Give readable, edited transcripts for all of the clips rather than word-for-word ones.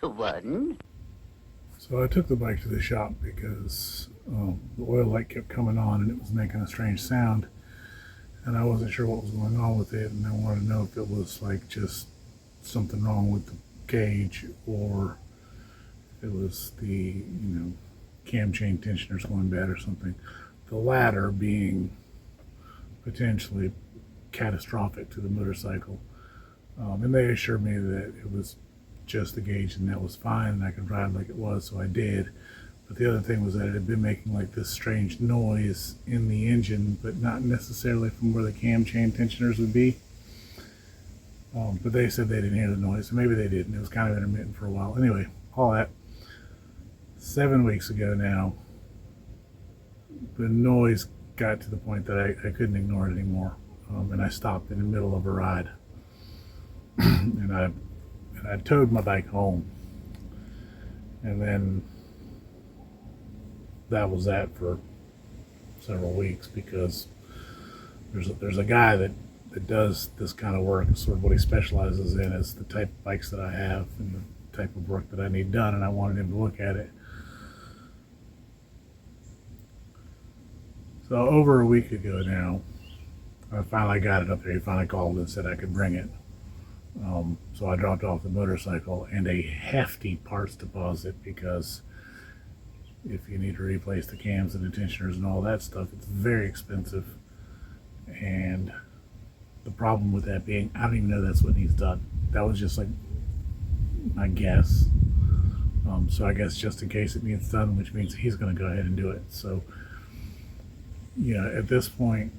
One. So I took the bike to the shop because the oil light kept coming on and it was making a strange sound, and I wasn't sure what was going on with it, and I wanted to know if it was like just something wrong with the gauge, or if it was the cam chain tensioners going bad or something. The latter being potentially catastrophic to the motorcycle. And they assured me that it was just the gauge and that was fine and I could ride like it was, so I did. But the other thing was that it had been making like this strange noise in the engine, but not necessarily from where the cam chain tensioners would be. But they said they didn't hear the noise, so maybe they didn't. It was kind of intermittent for a while. Anyway, all that. 7 weeks ago now, the noise got to the point that I couldn't ignore it anymore. And I stopped in the middle of a ride. and I towed my bike home. And then that was that for several weeks, because there's a guy that does this kind of work. Sort of what he specializes in is the type of bikes that I have and the type of work that I need done, and I wanted him to look at it. So over a week ago now, I finally got it up there. He finally called and said I could bring it. So I dropped off the motorcycle and a hefty parts deposit, because if you need to replace the cams and the tensioners and all that stuff, it's very expensive. And the problem with that being, I don't even know that's what needs done. That was just like my guess. So I guess just in case it needs done, which means he's going to go ahead and do it. So, at this point,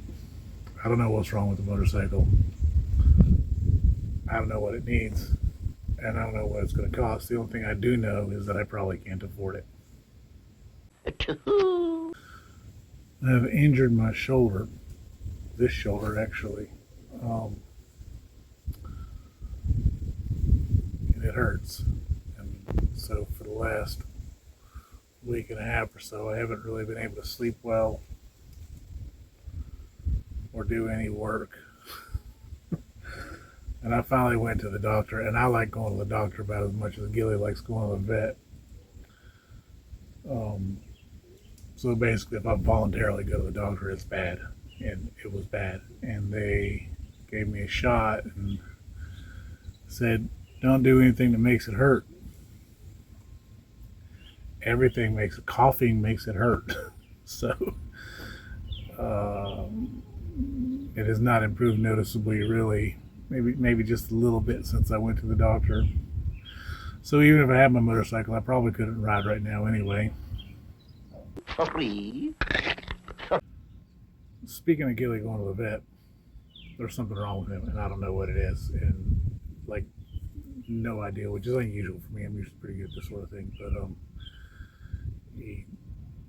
I don't know what's wrong with the motorcycle. I don't know what it needs, and I don't know what it's going to cost. The only thing I do know is that I probably can't afford it. Two. I've injured my shoulder, this shoulder actually, and it hurts. And so for the last week and a half or so, I haven't really been able to sleep well or do any work. And I finally went to the doctor, and I like going to the doctor about as much as Ghillie likes going to the vet. So basically, if I voluntarily go to the doctor, it's bad, and it was bad. And they gave me a shot and said, don't do anything that makes it hurt. Everything makes it, coughing makes it hurt. So it has not improved noticeably, really. Maybe just a little bit since I went to the doctor. So even if I had my motorcycle, I probably couldn't ride right now anyway. Three. Speaking of Ghillie going to the vet, there's something wrong with him, and I don't know what it is, and like no idea, which is unusual for me. I'm usually pretty good at this sort of thing, but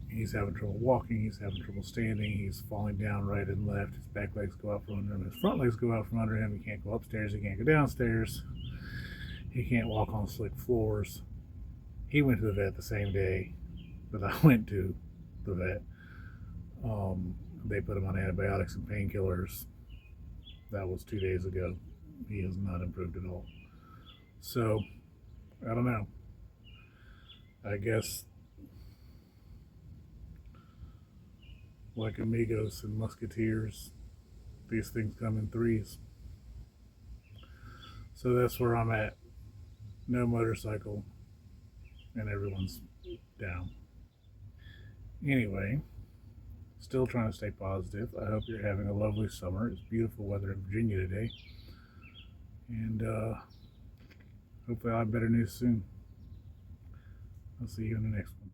he's having trouble walking, he's having trouble standing, he's falling down right and left, his back legs go out from under him, his front legs go out from under him, he can't go upstairs, he can't go downstairs, he can't walk on slick floors. He went to the vet the same day that I went to the vet. They put him on antibiotics and painkillers. That was 2 days ago. He has not improved at all. So, I don't know. I guess like Amigos and Musketeers, these things come in threes. So that's where I'm at. No motorcycle, and everyone's down. Anyway, still trying to stay positive. I hope you're having a lovely summer. It's beautiful weather in Virginia today. And hopefully I'll have better news soon. I'll see you in the next one.